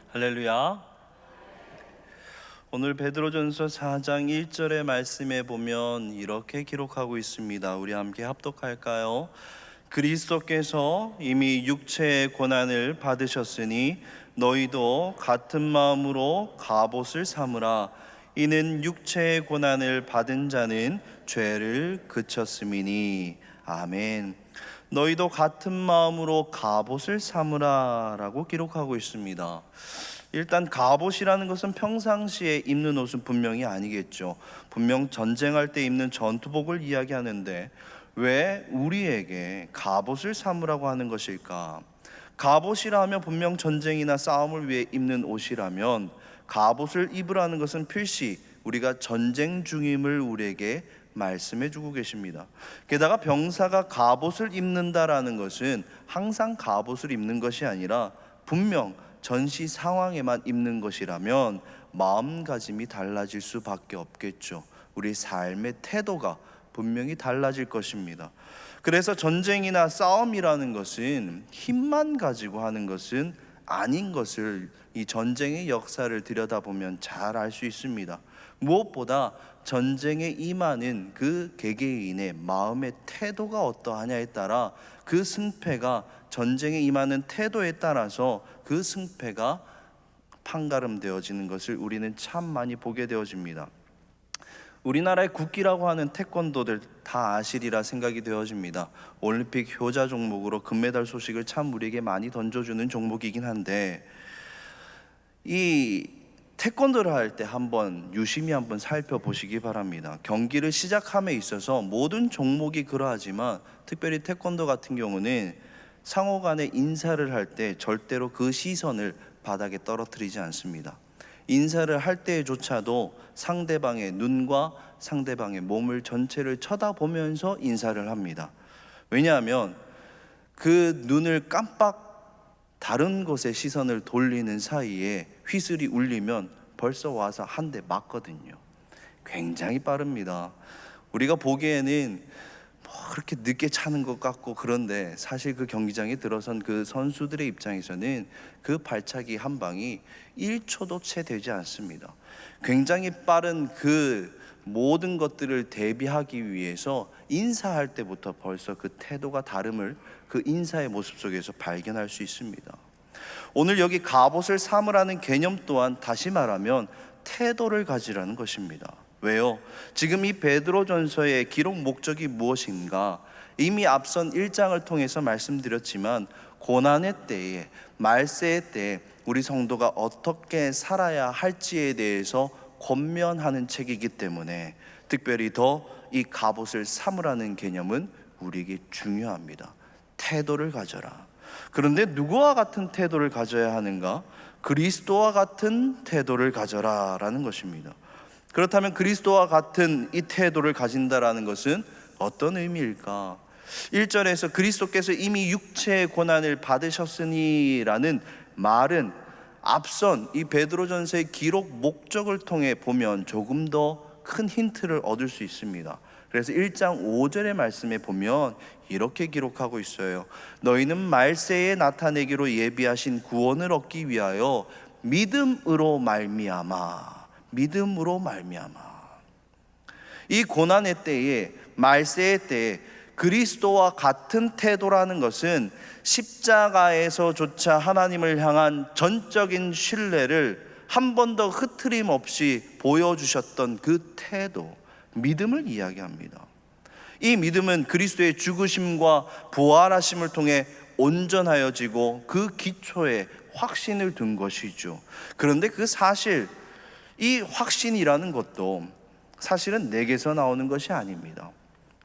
할렐루야. 오늘 베드로전서 4장 1절의 말씀에 보면 이렇게 기록하고 있습니다. 우리 함께 합독할까요? 그리스도께서 이미 육체의 고난을 받으셨으니 너희도 같은 마음으로 갑옷을 삼으라. 이는 육체의 고난을 받은 자는 죄를 그쳤음이니. 아멘. 너희도 같은 마음으로 갑옷을 삼으라 라고 기록하고 있습니다. 일단 갑옷이라는 것은 평상시에 입는 옷은 분명히 아니겠죠. 분명 전쟁할 때 입는 전투복을 이야기하는데 왜 우리에게 갑옷을 삼으라고 하는 것일까? 갑옷이라 하면 분명 전쟁이나 싸움을 위해 입는 옷이라면 갑옷을 입으라는 것은 필시 우리가 전쟁 중임을 우리에게 말씀해 주고 계십니다. 게다가 병사가 갑옷을 입는다라는 것은 항상 갑옷을 입는 것이 아니라 분명 전시 상황에만 입는 것이라면 마음가짐이 달라질 수밖에 없겠죠. 우리 삶의 태도가 분명히 달라질 것입니다. 그래서 전쟁이나 싸움이라는 것은 힘만 가지고 하는 것은 아닌 것을 이 전쟁의 역사를 들여다보면 잘 알 수 있습니다. 무엇보다 전쟁에 임하는 그 개개인의 마음의 태도가 어떠하냐에 따라 그 승패가, 전쟁에 임하는 태도에 따라서 그 승패가 판가름되어지는 것을 우리는 참 많이 보게 되어집니다. 우리나라의 국기라고 하는 태권도들 다 아시리라 생각이 되어집니다. 올림픽 효자 종목으로 금메달 소식을 참 우리에게 많이 던져주는 종목이긴 한데, 이 태권도를 할 때 유심히 한번 살펴보시기 바랍니다. 경기를 시작함에 있어서 모든 종목이 그러하지만 특별히 태권도 같은 경우는 상호 간에 인사를 할 때 절대로 그 시선을 바닥에 떨어뜨리지 않습니다. 인사를 할 때조차도 상대방의 눈과 상대방의 몸을 전체를 쳐다보면서 인사를 합니다. 왜냐하면 그 눈을 깜빡 다른 곳에 시선을 돌리는 사이에 휘슬이 울리면 벌써 와서 한 대 맞거든요. 굉장히 빠릅니다. 우리가 보기에는 그렇게 늦게 차는 것 같고 그런데 사실 그 경기장에 들어선 그 선수들의 입장에서는 그 발차기 한 방이 1초도 채 되지 않습니다. 굉장히 빠른 그 모든 것들을 대비하기 위해서 인사할 때부터 벌써 그 태도가 다름을 그 인사의 모습 속에서 발견할 수 있습니다. 오늘 여기 갑옷을 삼으라는 개념 또한 다시 말하면 태도를 가지라는 것입니다. 왜요? 지금 이 베드로전서의 기록 목적이 무엇인가? 이미 앞선 1장을 통해서 말씀드렸지만 고난의 때에, 말세의 때에 우리 성도가 어떻게 살아야 할지에 대해서 권면하는 책이기 때문에 특별히 더 이 갑옷을 삼으라는 개념은 우리에게 중요합니다. 태도를 가져라. 그런데 누구와 같은 태도를 가져야 하는가? 그리스도와 같은 태도를 가져라 라는 것입니다. 그렇다면 그리스도와 같은 이 태도를 가진다라는 것은 어떤 의미일까? 1절에서 그리스도께서 이미 육체의 고난을 받으셨으니 라는 말은 앞선 이 베드로전서의 기록 목적을 통해 보면 조금 더 큰 힌트를 얻을 수 있습니다. 그래서 1장 5절의 말씀에 보면 이렇게 기록하고 있어요. 너희는 말세에 나타내기로 예비하신 구원을 얻기 위하여 믿음으로 말미암아. 이 고난의 때에, 말세의 때에 그리스도와 같은 태도라는 것은 십자가에서조차 하나님을 향한 전적인 신뢰를 한 번 더 흐트림 없이 보여주셨던 그 태도, 믿음을 이야기합니다. 이 믿음은 그리스도의 죽으심과 부활하심을 통해 온전하여지고 그 기초에 확신을 둔 것이죠. 그런데 그 사실, 이 확신이라는 것도 사실은 내게서 나오는 것이 아닙니다.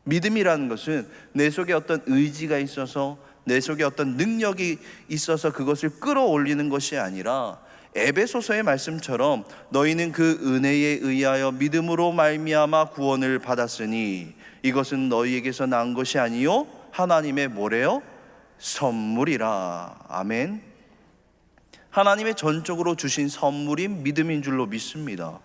믿음이라는 것은 내 속에 어떤 의지가 있어서, 내 속에 어떤 능력이 있어서 그것을 끌어올리는 것이 아니라 에베소서의 말씀처럼 너희는 그 은혜에 의하여 믿음으로 말미암아 구원을 받았으니 이것은 너희에게서 난 것이 아니요 하나님의 뭐래요? 선물이라. 아멘. 하나님의 전적으로 주신 선물인 믿음인 줄로 믿습니다.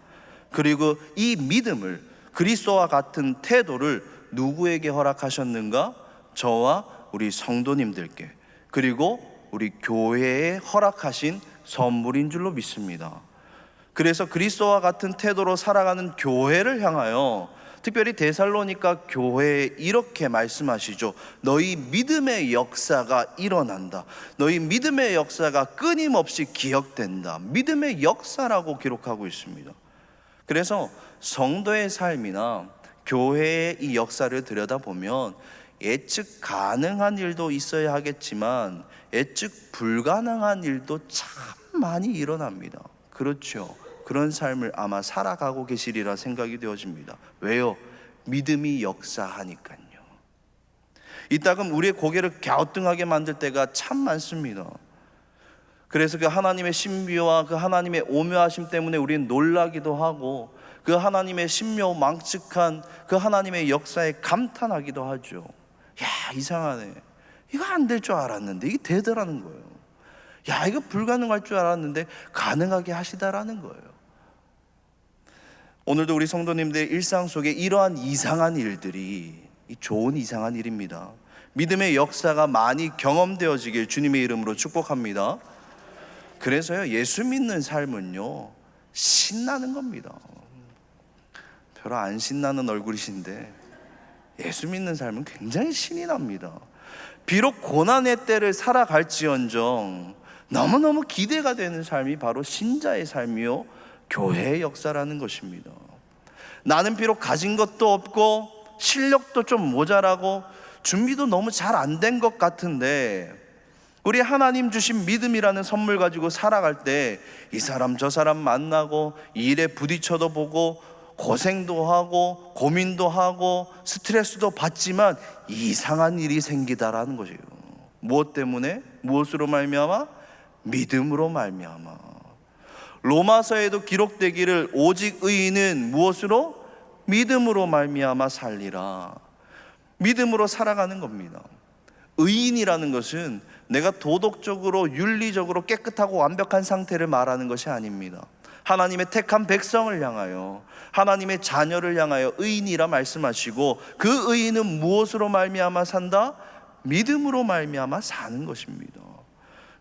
그리고 이 믿음을, 그리스도와 같은 태도를 누구에게 허락하셨는가? 저와 우리 성도님들께, 그리고 우리 교회에 허락하신 선물인 줄로 믿습니다. 그래서 그리스도와 같은 태도로 살아가는 교회를 향하여 특별히 데살로니가 교회에 이렇게 말씀하시죠. 너희 믿음의 역사가 일어난다. 너희 믿음의 역사가 끊임없이 기억된다. 믿음의 역사라고 기록하고 있습니다. 그래서 성도의 삶이나 교회의 이 역사를 들여다보면 예측 가능한 일도 있어야 하겠지만 예측 불가능한 일도 참 많이 일어납니다. 그렇죠. 그런 삶을 아마 살아가고 계시리라 생각이 되어집니다. 왜요? 믿음이 역사하니까요. 이따금 우리의 고개를 갸우뚱하게 만들 때가 참 많습니다. 그래서 그 하나님의 신비와 그 하나님의 오묘하심 때문에 우리는 놀라기도 하고 그 하나님의 신묘망측한 그 하나님의 역사에 감탄하기도 하죠. 야, 이상하네. 이거 안 될 줄 알았는데 이게 되더라는 거예요. 야, 이거 불가능할 줄 알았는데 가능하게 하시다라는 거예요. 오늘도 우리 성도님들의 일상 속에 이러한 이상한 일들이 좋은 이상한 일입니다. 믿음의 역사가 많이 경험되어지길 주님의 이름으로 축복합니다. 그래서요, 예수 믿는 삶은요 신나는 겁니다. 별로 안 신나는 얼굴이신데 예수 믿는 삶은 굉장히 신이 납니다. 비록 고난의 때를 살아갈지언정 너무너무 기대가 되는 삶이 바로 신자의 삶이요 교회의 역사라는 것입니다. 나는 비록 가진 것도 없고 실력도 좀 모자라고 준비도 너무 잘 안 된 것 같은데 우리 하나님 주신 믿음이라는 선물 가지고 살아갈 때 이 사람 저 사람 만나고 일에 부딪혀도 보고 고생도 하고 고민도 하고 스트레스도 받지만 이상한 일이 생기다라는 것이에요. 무엇 때문에? 무엇으로 말미암아? 믿음으로 말미암아. 로마서에도 기록되기를 오직 의인은 무엇으로? 믿음으로 말미암아 살리라. 믿음으로 살아가는 겁니다. 의인이라는 것은 내가 도덕적으로 윤리적으로 깨끗하고 완벽한 상태를 말하는 것이 아닙니다. 하나님의 택한 백성을 향하여 하나님의 자녀를 향하여 의인이라 말씀하시고 그 의인은 무엇으로 말미암아 산다? 믿음으로 말미암아 사는 것입니다.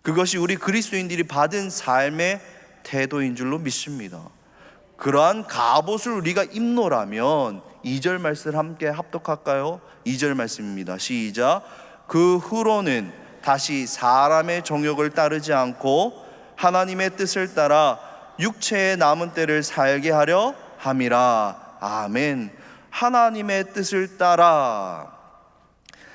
그것이 우리 그리스도인들이 받은 삶의 태도인 줄로 믿습니다. 그러한 갑옷을 우리가 입노라면 2절 말씀을 함께 합독할까요? 2절 말씀입니다. 시작. 그 후로는 다시 사람의 정욕을 따르지 않고 하나님의 뜻을 따라 육체의 남은 때를 살게 하려 함이라. 아멘. 하나님의 뜻을 따라,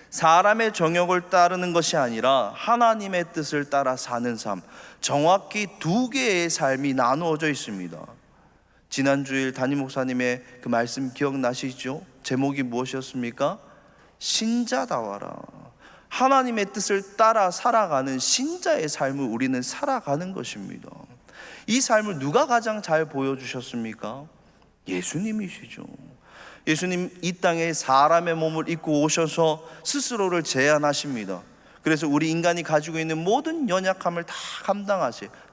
사람의 정욕을 따르는 것이 아니라 하나님의 뜻을 따라 사는 삶, 정확히 두 개의 삶이 나누어져 있습니다. 지난주일 담임 목사님의 그 말씀 기억나시죠? 제목이 무엇이었습니까? 신자다워라. 하나님의 뜻을 따라 살아가는 신자의 삶을 우리는 살아가는 것입니다. 이 삶을 누가 가장 잘 보여주셨습니까? 예수님이시죠. 예수님 이 땅에 사람의 몸을 입고 오셔서 스스로를 제한하십니다. 그래서 우리 인간이 가지고 있는 모든 연약함을 다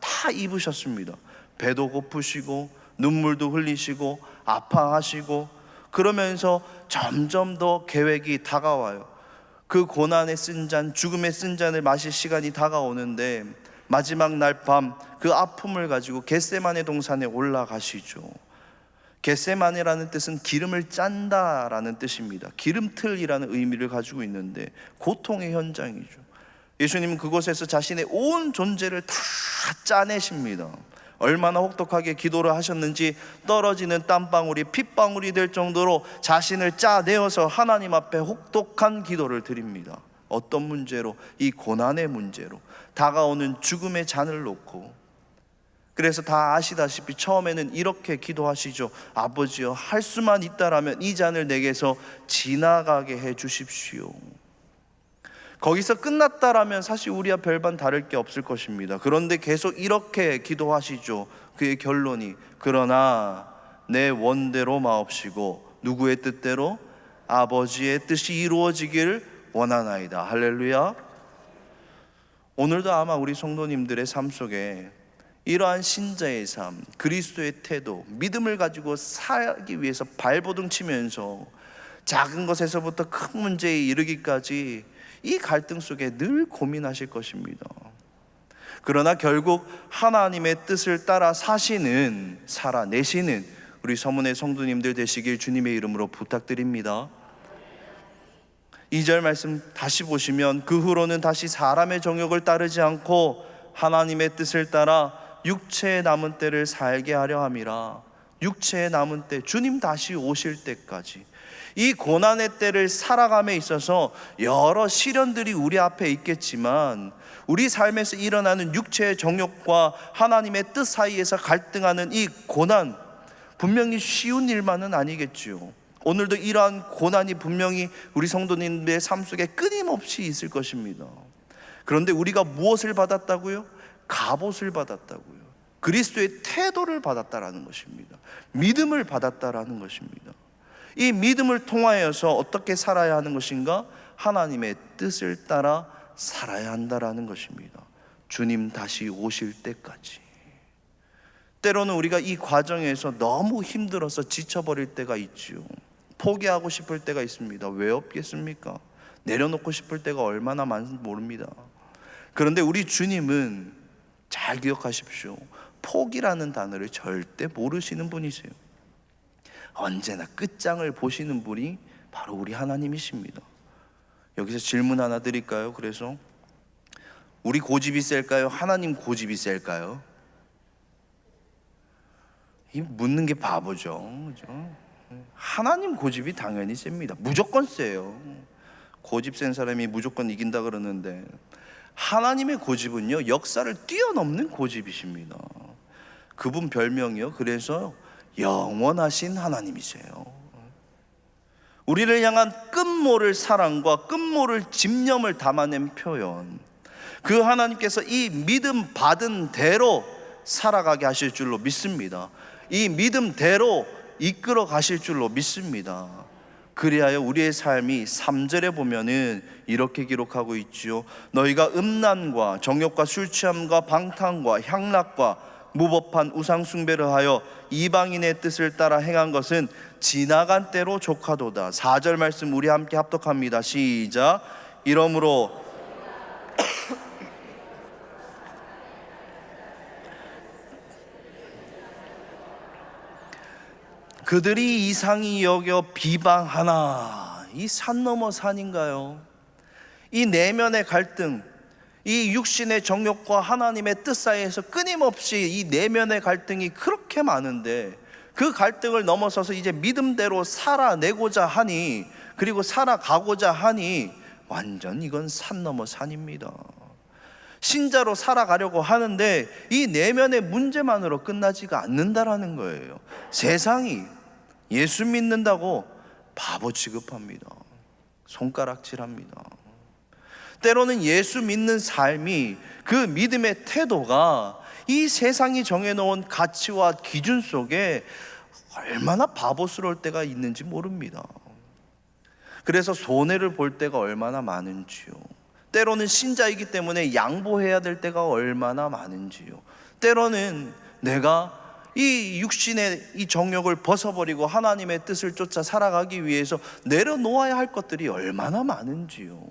다 입으셨습니다. 배도 고프시고 눈물도 흘리시고 아파하시고 그러면서 점점 더 계획이 다가와요. 그 고난의 쓴 잔, 죽음의 쓴 잔을 마실 시간이 다가오는데 마지막 날 밤 그 아픔을 가지고 겟세마네 동산에 올라가시죠. 겟세마네라는 뜻은 기름을 짠다라는 뜻입니다. 기름틀이라는 의미를 가지고 있는데 고통의 현장이죠. 예수님은 그곳에서 자신의 온 존재를 다 짜내십니다. 얼마나 혹독하게 기도를 하셨는지 떨어지는 땀방울이 핏방울이 될 정도로 자신을 짜내어서 하나님 앞에 혹독한 기도를 드립니다. 어떤 문제로? 이 고난의 문제로, 다가오는 죽음의 잔을 놓고. 그래서 다 아시다시피 처음에는 이렇게 기도하시죠. 아버지여, 할 수만 있다라면 이 잔을 내게서 지나가게 해 주십시오. 거기서 끝났다라면 사실 우리와 별반 다를 게 없을 것입니다. 그런데 계속 이렇게 기도하시죠. 그의 결론이 그러나 내 원대로 마옵시고 누구의 뜻대로? 아버지의 뜻이 이루어지기를 원하나이다. 할렐루야. 오늘도 아마 우리 성도님들의 삶 속에 이러한 신자의 삶, 그리스도의 태도, 믿음을 가지고 살기 위해서 발버둥 치면서 작은 것에서부터 큰 문제에 이르기까지 이 갈등 속에 늘 고민하실 것입니다. 그러나 결국 하나님의 뜻을 따라 사시는, 살아내시는 우리 서문의 성도님들 되시길 주님의 이름으로 부탁드립니다. 2절 말씀 다시 보시면, 그 후로는 다시 사람의 정욕을 따르지 않고 하나님의 뜻을 따라 육체의 남은 때를 살게 하려 함이라. 육체의 남은 때, 주님 다시 오실 때까지 이 고난의 때를 살아감에 있어서 여러 시련들이 우리 앞에 있겠지만, 우리 삶에서 일어나는 육체의 정욕과 하나님의 뜻 사이에서 갈등하는 이 고난, 분명히 쉬운 일만은 아니겠지요. 오늘도 이러한 고난이 분명히 우리 성도님들의 삶 속에 끊임없이 있을 것입니다. 그런데 우리가 무엇을 받았다고요? 갑옷을 받았다고요. 그리스도의 태도를 받았다라는 것입니다. 믿음을 받았다라는 것입니다. 이 믿음을 통하여서 어떻게 살아야 하는 것인가? 하나님의 뜻을 따라 살아야 한다라는 것입니다. 주님 다시 오실 때까지. 때로는 우리가 이 과정에서 너무 힘들어서 지쳐버릴 때가 있지요. 포기하고 싶을 때가 있습니다. 왜 없겠습니까? 내려놓고 싶을 때가 얼마나 많은지 모릅니다. 그런데 우리 주님은 잘 기억하십시오. 포기라는 단어를 절대 모르시는 분이세요. 언제나 끝장을 보시는 분이 바로 우리 하나님이십니다. 여기서 질문 하나 드릴까요? 그래서 우리 고집이 셀까요? 하나님 고집이 셀까요? 이 묻는 게 바보죠, 그죠? 하나님 고집이 당연히 셉니다. 무조건 세요. 고집 센 사람이 무조건 이긴다 그러는데, 하나님의 고집은요, 역사를 뛰어넘는 고집이십니다. 그분 별명이요, 그래서 영원하신 하나님이세요. 우리를 향한 끝모를 사랑과 끝모를 집념을 담아낸 표현, 그 하나님께서 이 믿음 받은 대로 살아가게 하실 줄로 믿습니다. 이 믿음대로 이끌어 가실 줄로 믿습니다. 그리하여 우리의 삶이 3절에 보면은 이렇게 기록하고 있지요. 너희가 음란과 정욕과 술 취함과 방탕과 향락과 무법한 우상 숭배를 하여 이방인의 뜻을 따라 행한 것은 지나간 때로 족하도다. 4절 말씀 우리 함께 합독합니다. 시작. 이러므로 그들이 이상히 여겨 비방하나. 이 산 넘어 산인가요? 이 내면의 갈등, 이 육신의 정욕과 하나님의 뜻 사이에서 끊임없이 이 내면의 갈등이 그렇게 많은데, 그 갈등을 넘어서서 이제 믿음대로 살아내고자 하니, 그리고 살아가고자 하니 완전 이건 산 넘어 산입니다. 신자로 살아가려고 하는데 이 내면의 문제만으로 끝나지가 않는다라는 거예요. 세상이 예수 믿는다고 바보 취급합니다. 손가락질합니다. 때로는 예수 믿는 삶이, 그 믿음의 태도가 이 세상이 정해놓은 가치와 기준 속에 얼마나 바보스러울 때가 있는지 모릅니다. 그래서 손해를 볼 때가 얼마나 많은지요. 때로는 신자이기 때문에 양보해야 될 때가 얼마나 많은지요. 때로는 내가 이 육신의 이 정욕을 벗어버리고 하나님의 뜻을 쫓아 살아가기 위해서 내려놓아야 할 것들이 얼마나 많은지요.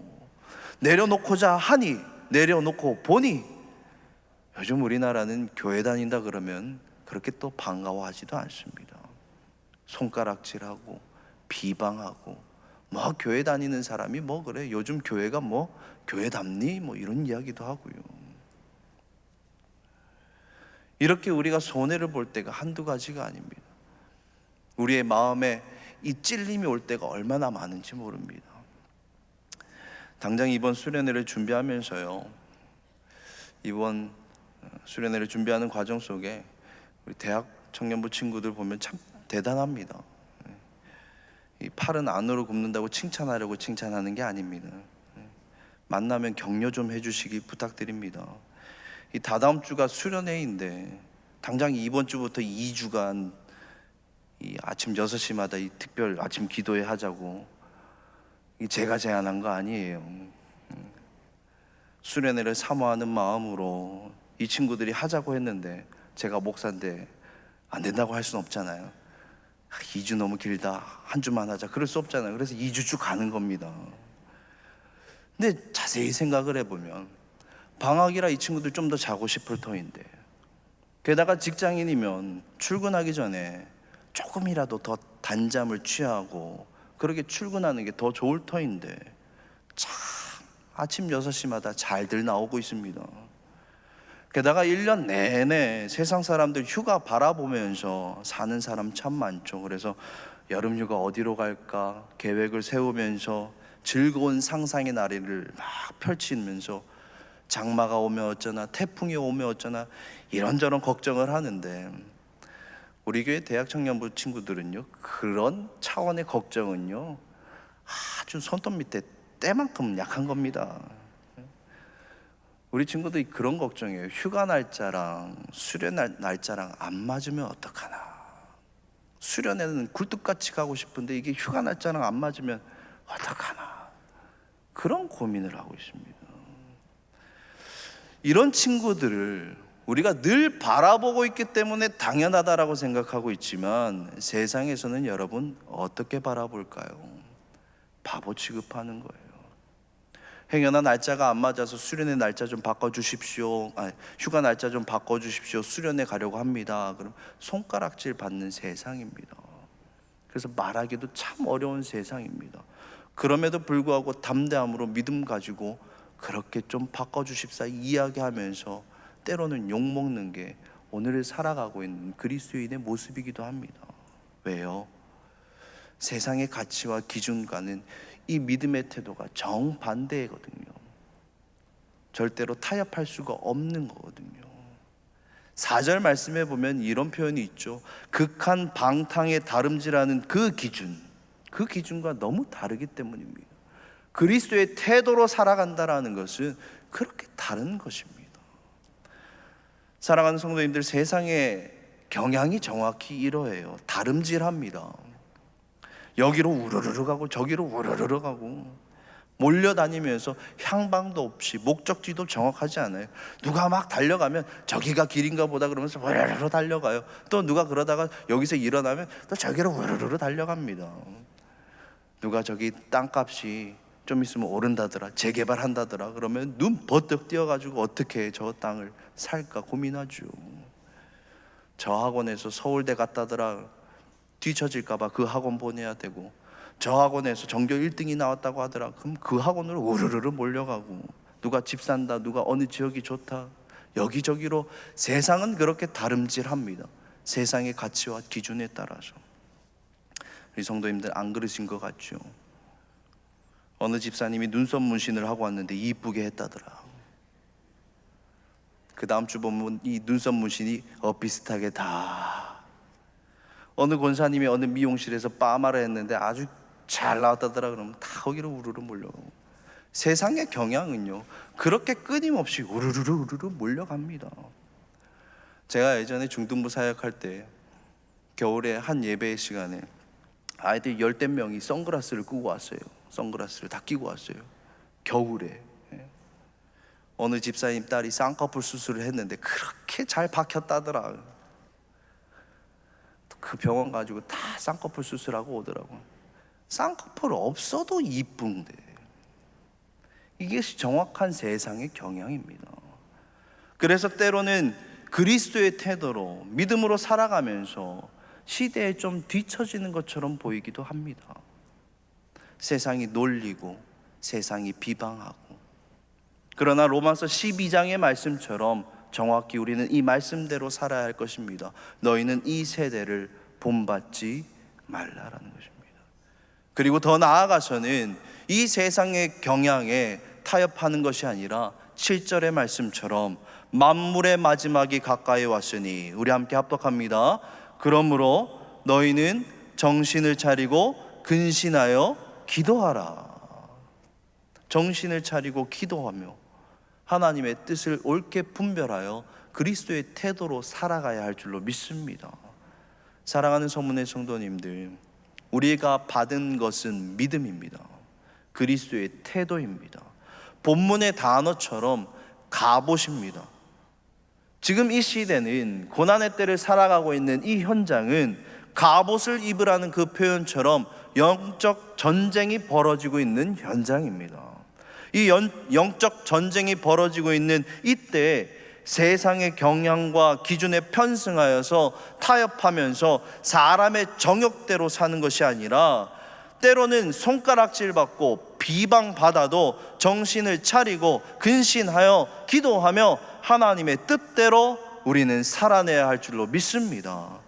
내려놓고자 하니, 내려놓고 보니 요즘 우리나라는 교회 다닌다 그러면 그렇게 또 반가워하지도 않습니다. 손가락질하고 비방하고, 뭐 교회 다니는 사람이 뭐 그래, 요즘 교회가 뭐 교회답니, 뭐 이런 이야기도 하고요. 이렇게 우리가 손해를 볼 때가 한두 가지가 아닙니다. 우리의 마음에 이 찔림이 올 때가 얼마나 많은지 모릅니다. 당장 이번 수련회를 준비하면서요, 이번 수련회를 준비하는 과정 속에 우리 대학 청년부 친구들 보면 참 대단합니다. 이 팔은 안으로 굽는다고 칭찬하려고 칭찬하는 게 아닙니다. 만나면 격려 좀 해주시기 부탁드립니다. 이 다다음 주가 수련회인데 당장 이번 주부터 2주간 이 아침 6시마다 이 특별 아침 기도회 하자고, 이 제가 제안한 거 아니에요. 수련회를 사모하는 마음으로 이 친구들이 하자고 했는데, 제가 목사인데 안 된다고 할 수는 없잖아요. 2주 너무 길다, 한 주만 하자, 그럴 수 없잖아요. 그래서 2주 쭉 가는 겁니다. 근데 자세히 생각을 해보면 방학이라 이 친구들 좀 더 자고 싶을 터인데, 게다가 직장인이면 출근하기 전에 조금이라도 더 단잠을 취하고 그렇게 출근하는 게 더 좋을 터인데 참 아침 6시마다 잘들 나오고 있습니다. 게다가 1년 내내 세상 사람들 휴가 바라보면서 사는 사람 참 많죠. 그래서 여름 휴가 어디로 갈까 계획을 세우면서 즐거운 상상의 나래를 막 펼치면서 장마가 오면 어쩌나, 태풍이 오면 어쩌나 이런저런 걱정을 하는데, 우리 교회 대학 청년부 친구들은요, 그런 차원의 걱정은요 아주 손톱 밑에 때만큼 약한 겁니다. 우리 친구들이 그런 걱정이에요. 휴가 날짜랑 수련 날짜랑 안 맞으면 어떡하나, 수련회는 굴뚝같이 가고 싶은데 이게 휴가 날짜랑 안 맞으면 어떡하나, 그런 고민을 하고 있습니다. 이런 친구들을 우리가 늘 바라보고 있기 때문에 당연하다라고 생각하고 있지만, 세상에서는 여러분 어떻게 바라볼까요? 바보 취급하는 거예요. 행여나 날짜가 안 맞아서 수련회 날짜 좀 바꿔주십시오, 휴가 날짜 좀 바꿔주십시오, 수련회 가려고 합니다. 그럼 손가락질 받는 세상입니다. 그래서 말하기도 참 어려운 세상입니다. 그럼에도 불구하고 담대함으로 믿음 가지고 그렇게 좀 바꿔주십사 이야기하면서 때로는 욕먹는 게 오늘을 살아가고 있는 그리스도인의 모습이기도 합니다. 왜요? 세상의 가치와 기준과는 이 믿음의 태도가 정반대거든요. 절대로 타협할 수가 없는 거거든요. 4절 말씀에 보면 이런 표현이 있죠. 극한 방탕에 다름질하는 그 기준과 너무 다르기 때문입니다. 그리스도의 태도로 살아간다라는 것은 그렇게 다른 것입니다. 사랑하는 성도님들, 세상의 경향이 정확히 이러해요. 다름질합니다. 여기로 우르르르 가고 저기로 우르르르 가고 몰려다니면서 향방도 없이 목적지도 정확하지 않아요. 누가 막 달려가면 저기가 길인가 보다 그러면서 우르르르 달려가요. 또 누가 그러다가 여기서 일어나면 또 저기로 우르르르 달려갑니다. 누가 저기 땅값이 좀 있으면 오른다더라, 재개발한다더라 그러면 눈 버뜩 띄어가지고 어떻게 저 땅을 살까 고민하죠. 저 학원에서 서울대 갔다더라, 뒤처질까봐 그 학원 보내야 되고, 저 학원에서 전교 1등이 나왔다고 하더라, 그럼 그 학원으로 우르르르 몰려가고, 누가 집 산다, 누가 어느 지역이 좋다, 여기저기로 세상은 그렇게 다름질합니다. 세상의 가치와 기준에 따라서. 우리 성도님들 안 그러신 것 같죠? 어느 집사님이 눈썹 문신을 하고 왔는데 이쁘게 했다더라. 그 다음 주 보면 이 눈썹 문신이 비슷하게 다. 어느 권사님이 어느 미용실에서 파마를 했는데 아주 잘 나왔다더라. 그러면 다 거기로 우르르 몰려가고, 세상의 경향은요 그렇게 끊임없이 우르르르 몰려갑니다. 제가 예전에 중등부 사역할 때 겨울에 한 예배 시간에 아이들 10대 명이 선글라스를 끼고 왔어요. 선글라스를 다 끼고 왔어요. 겨울에. 어느 집사님 딸이 쌍꺼풀 수술을 했는데 그렇게 잘 박혔다더라. 그 병원 가지고 다 쌍꺼풀 수술하고 오더라고. 쌍꺼풀 없어도 이쁜데, 이게 정확한 세상의 경향입니다. 그래서 때로는 그리스도의 태도로 믿음으로 살아가면서 시대에 좀 뒤처지는 것처럼 보이기도 합니다. 세상이 놀리고 세상이 비방하고. 그러나 로마서 12장의 말씀처럼 정확히 우리는 이 말씀대로 살아야 할 것입니다. 너희는 이 세대를 본받지 말라라는 것입니다. 그리고 더 나아가서는 이 세상의 경향에 타협하는 것이 아니라 7절의 말씀처럼 만물의 마지막이 가까이 왔으니, 우리 함께 합독합니다. 그러므로 너희는 정신을 차리고 근신하여 기도하라. 정신을 차리고 기도하며 하나님의 뜻을 옳게 분별하여 그리스도의 태도로 살아가야 할 줄로 믿습니다. 사랑하는 서문의 성도님들, 우리가 받은 것은 믿음입니다. 그리스도의 태도입니다. 본문의 단어처럼 갑옷입니다. 지금 이 시대는 고난의 때를 살아가고 있는 이 현장은 갑옷을 입으라는 그 표현처럼 영적 전쟁이 벌어지고 있는 현장입니다. 이 영적 전쟁이 벌어지고 있는 이때 세상의 경향과 기준에 편승하여서 타협하면서 사람의 정욕대로 사는 것이 아니라 때로는 손가락질 받고 비방받아도 정신을 차리고 근신하여 기도하며 하나님의 뜻대로 우리는 살아내야 할 줄로 믿습니다.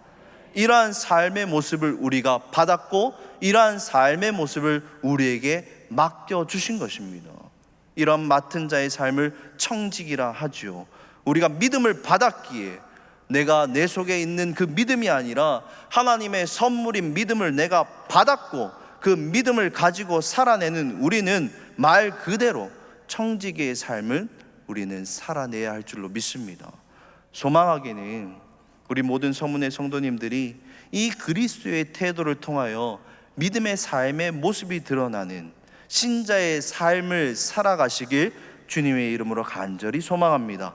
이러한 삶의 모습을 우리가 받았고 이러한 삶의 모습을 우리에게 맡겨주신 것입니다. 이런 맡은 자의 삶을 청직이라 하지요. 우리가 믿음을 받았기에 내가 내 속에 있는 그 믿음이 아니라 하나님의 선물인 믿음을 내가 받았고 그 믿음을 가지고 살아내는 우리는 말 그대로 청지기의 삶을 우리는 살아내야 할 줄로 믿습니다. 소망하기는 우리 모든 서문의 성도님들이 이 그리스도의 태도를 통하여 믿음의 삶의 모습이 드러나는 신자의 삶을 살아가시길 주님의 이름으로 간절히 소망합니다.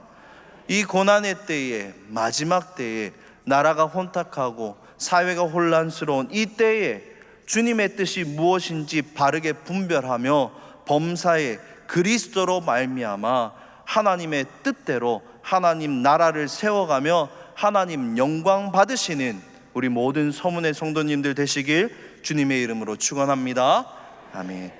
이 고난의 때에, 마지막 때에, 나라가 혼탁하고 사회가 혼란스러운 이 때에 주님의 뜻이 무엇인지 바르게 분별하며 범사에 그리스도로 말미암아 하나님의 뜻대로 하나님 나라를 세워가며 하나님 영광 받으시는 우리 모든 서문의 성도님들 되시길 주님의 이름으로 축원합니다. 아멘.